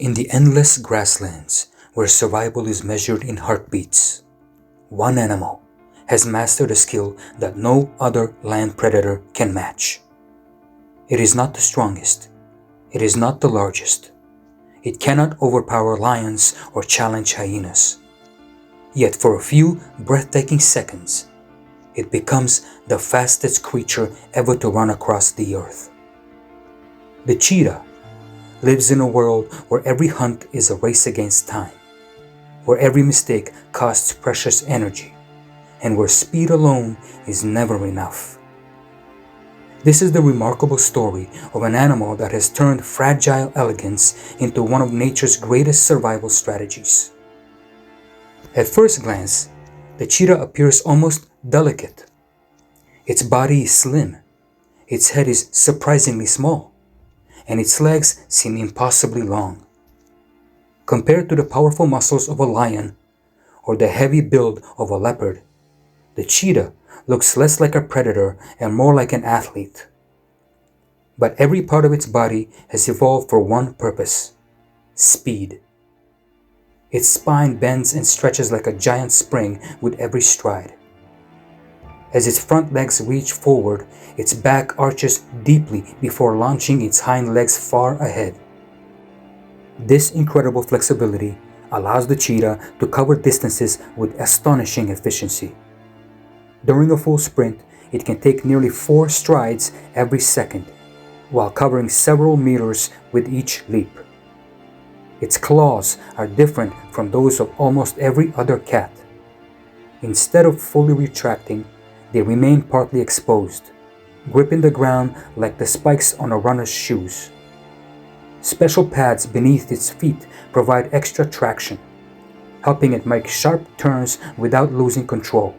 In the endless grasslands, where survival is measured in heartbeats, one animal has mastered a skill that no other land predator can match. It is not the strongest. It is not the largest. It cannot overpower lions or challenge hyenas. Yet for a few breathtaking seconds, it becomes the fastest creature ever to run across the earth. The cheetah lives in a world where every hunt is a race against time, where every mistake costs precious energy, and where speed alone is never enough. This is the remarkable story of an animal that has turned fragile elegance into one of nature's greatest survival strategies. At first glance, the cheetah appears almost delicate. Its body is slim, its head is surprisingly small, and its legs seem impossibly long. Compared to the powerful muscles of a lion or the heavy build of a leopard, the cheetah looks less like a predator and more like an athlete. But every part of its body has evolved for one purpose: speed. Its spine bends and stretches like a giant spring with every stride. As its front legs reach forward, its back arches deeply before launching its hind legs far ahead. This incredible flexibility allows the cheetah to cover distances with astonishing efficiency. During a full sprint, it can take nearly 4 strides every second, while covering several meters with each leap. Its claws are different from those of almost every other cat. Instead of fully retracting, they remain partly exposed, gripping the ground like the spikes on a runner's shoes. Special pads beneath its feet provide extra traction, helping it make sharp turns without losing control.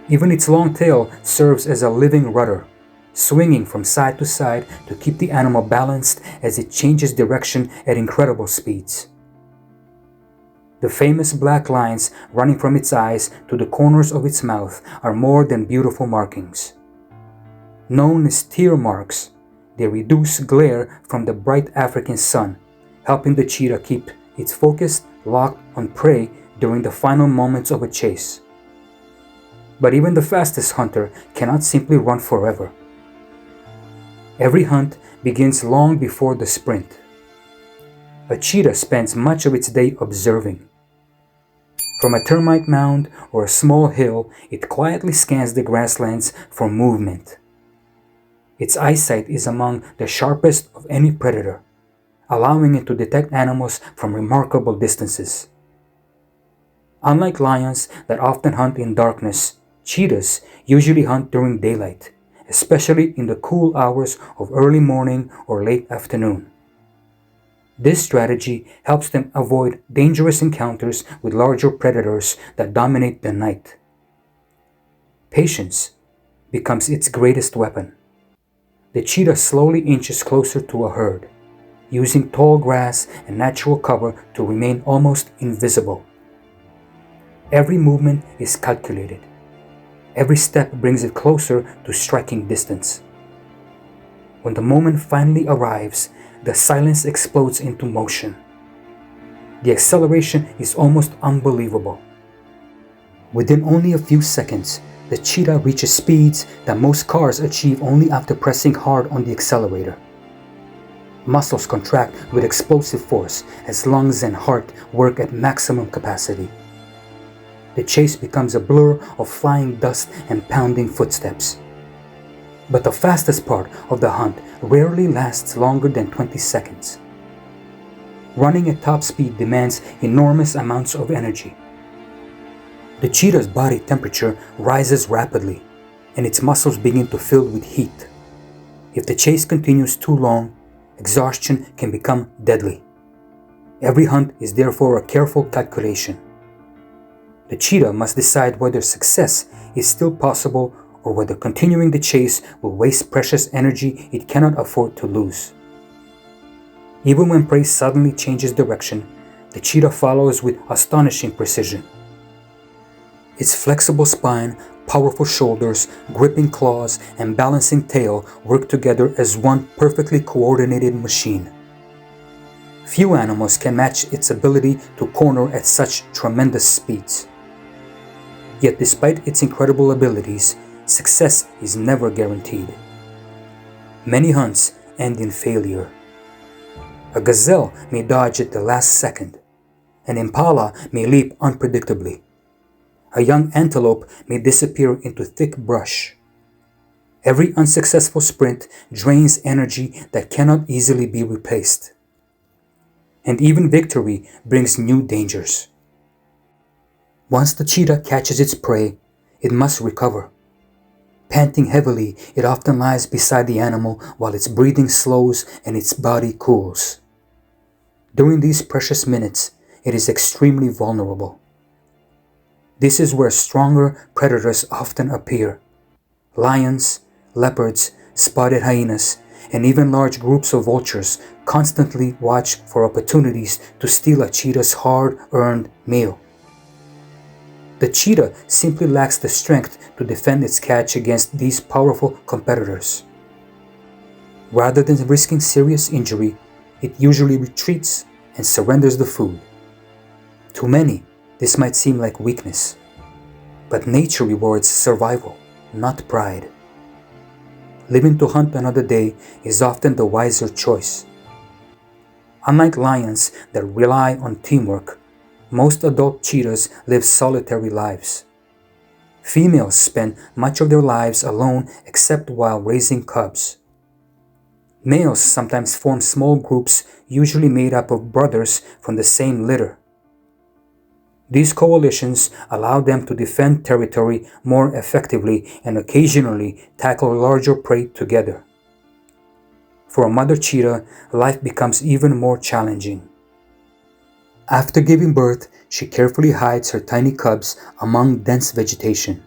Even its long tail serves as a living rudder, swinging from side to side to keep the animal balanced as it changes direction at incredible speeds. The famous black lines running from its eyes to the corners of its mouth are more than beautiful markings. Known as tear marks, they reduce glare from the bright African sun, helping the cheetah keep its focus locked on prey during the final moments of a chase. But even the fastest hunter cannot simply run forever. Every hunt begins long before the sprint. A cheetah spends much of its day observing. From a termite mound or a small hill, it quietly scans the grasslands for movement. Its eyesight is among the sharpest of any predator, allowing it to detect animals from remarkable distances. Unlike lions that often hunt in darkness, cheetahs usually hunt during daylight, especially in the cool hours of early morning or late afternoon. This strategy helps them avoid dangerous encounters with larger predators that dominate the night. Patience becomes its greatest weapon. The cheetah slowly inches closer to a herd, using tall grass and natural cover to remain almost invisible. Every movement is calculated. Every step brings it closer to striking distance. When the moment finally arrives, the silence explodes into motion. The acceleration is almost unbelievable. Within only a few seconds, the cheetah reaches speeds that most cars achieve only after pressing hard on the accelerator. Muscles contract with explosive force as lungs and heart work at maximum capacity. The chase becomes a blur of flying dust and pounding footsteps. But the fastest part of the hunt rarely lasts longer than 20 seconds. Running at top speed demands enormous amounts of energy. The cheetah's body temperature rises rapidly, and its muscles begin to fill with heat. If the chase continues too long, exhaustion can become deadly. Every hunt is therefore a careful calculation. The cheetah must decide whether success is still possible or whether continuing the chase will waste precious energy it cannot afford to lose. Even when prey suddenly changes direction, the cheetah follows with astonishing precision. Its flexible spine, powerful shoulders, gripping claws, and balancing tail work together as one perfectly coordinated machine. Few animals can match its ability to corner at such tremendous speeds. Yet despite its incredible abilities, success is never guaranteed. Many hunts end in failure. A gazelle may dodge at the last second. An impala may leap unpredictably. A young antelope may disappear into thick brush. Every unsuccessful sprint drains energy that cannot easily be replaced. And even victory brings new dangers. Once the cheetah catches its prey, it must recover. Panting heavily, it often lies beside the animal while its breathing slows and its body cools. During these precious minutes, it is extremely vulnerable. This is where stronger predators often appear. Lions, leopards, spotted hyenas, and even large groups of vultures constantly watch for opportunities to steal a cheetah's hard-earned meal. The cheetah simply lacks the strength to defend its catch against these powerful competitors. Rather than risking serious injury, it usually retreats and surrenders the food. To many, this might seem like weakness, but nature rewards survival, not pride. Living to hunt another day is often the wiser choice. Unlike lions that rely on teamwork, most adult cheetahs live solitary lives. Females spend much of their lives alone except while raising cubs. Males sometimes form small groups, usually made up of brothers from the same litter. These coalitions allow them to defend territory more effectively and occasionally tackle larger prey together. For a mother cheetah, life becomes even more challenging. After giving birth, she carefully hides her tiny cubs among dense vegetation.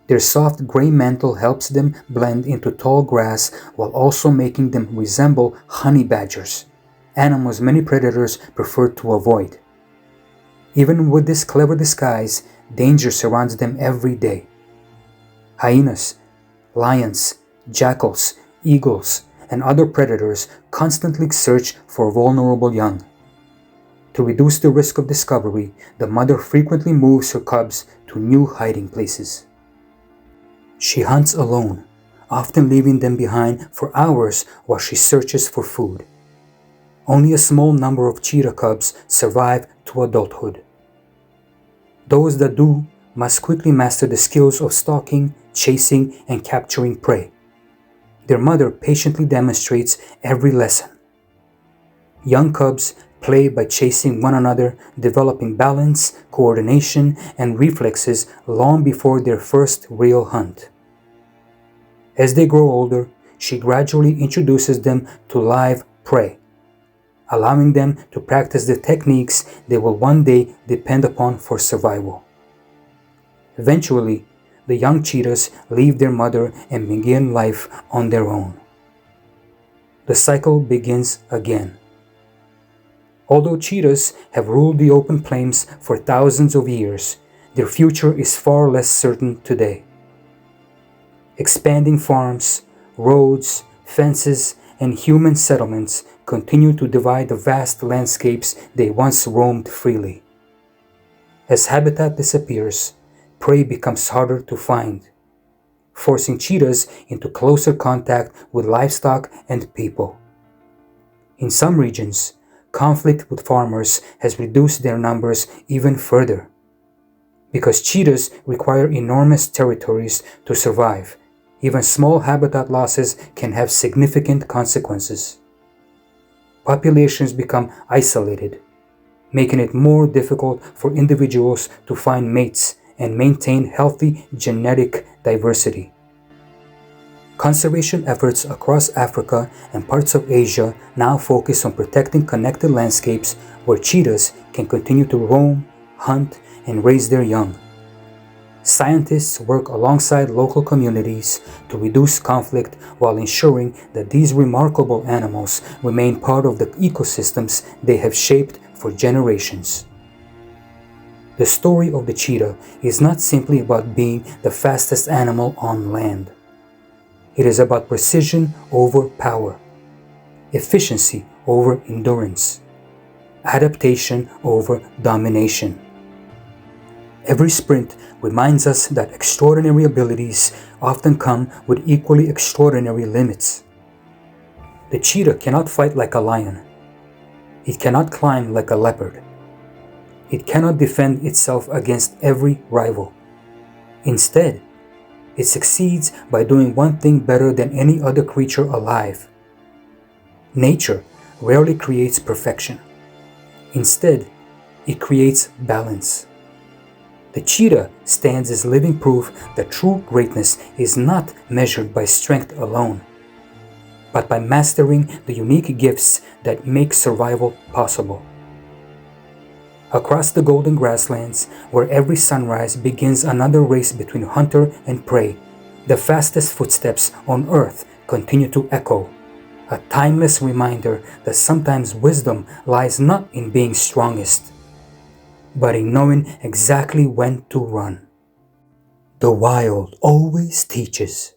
Their soft gray mantle helps them blend into tall grass while also making them resemble honey badgers, animals many predators prefer to avoid. Even with this clever disguise, danger surrounds them every day. Hyenas, lions, jackals, eagles, and other predators constantly search for vulnerable young. To reduce the risk of discovery, the mother frequently moves her cubs to new hiding places. She hunts alone, often leaving them behind for hours while she searches for food. Only a small number of cheetah cubs survive to adulthood. Those that do must quickly master the skills of stalking, chasing, and capturing prey. Their mother patiently demonstrates every lesson. Young cubs play by chasing one another, developing balance, coordination, and reflexes long before their first real hunt. As they grow older, she gradually introduces them to live prey, allowing them to practice the techniques they will one day depend upon for survival. Eventually, the young cheetahs leave their mother and begin life on their own. The cycle begins again. Although cheetahs have ruled the open plains for thousands of years, their future is far less certain today. Expanding farms, roads, fences, and human settlements continue to divide the vast landscapes they once roamed freely. As habitat disappears, prey becomes harder to find, forcing cheetahs into closer contact with livestock and people. In some regions, conflict with farmers has reduced their numbers even further. Because cheetahs require enormous territories to survive, even small habitat losses can have significant consequences. Populations become isolated, making it more difficult for individuals to find mates and maintain healthy genetic diversity. Conservation efforts across Africa and parts of Asia now focus on protecting connected landscapes where cheetahs can continue to roam, hunt, and raise their young. Scientists work alongside local communities to reduce conflict while ensuring that these remarkable animals remain part of the ecosystems they have shaped for generations. The story of the cheetah is not simply about being the fastest animal on land. It is about precision over power, efficiency over endurance, adaptation over domination. Every sprint reminds us that extraordinary abilities often come with equally extraordinary limits. The cheetah cannot fight like a lion. It cannot climb like a leopard. It cannot defend itself against every rival. Instead, it succeeds by doing one thing better than any other creature alive. Nature rarely creates perfection. Instead, it creates balance. The cheetah stands as living proof that true greatness is not measured by strength alone, but by mastering the unique gifts that make survival possible. Across the golden grasslands, where every sunrise begins another race between hunter and prey, the fastest footsteps on earth continue to echo, a timeless reminder that sometimes wisdom lies not in being strongest, but in knowing exactly when to run. The wild always teaches.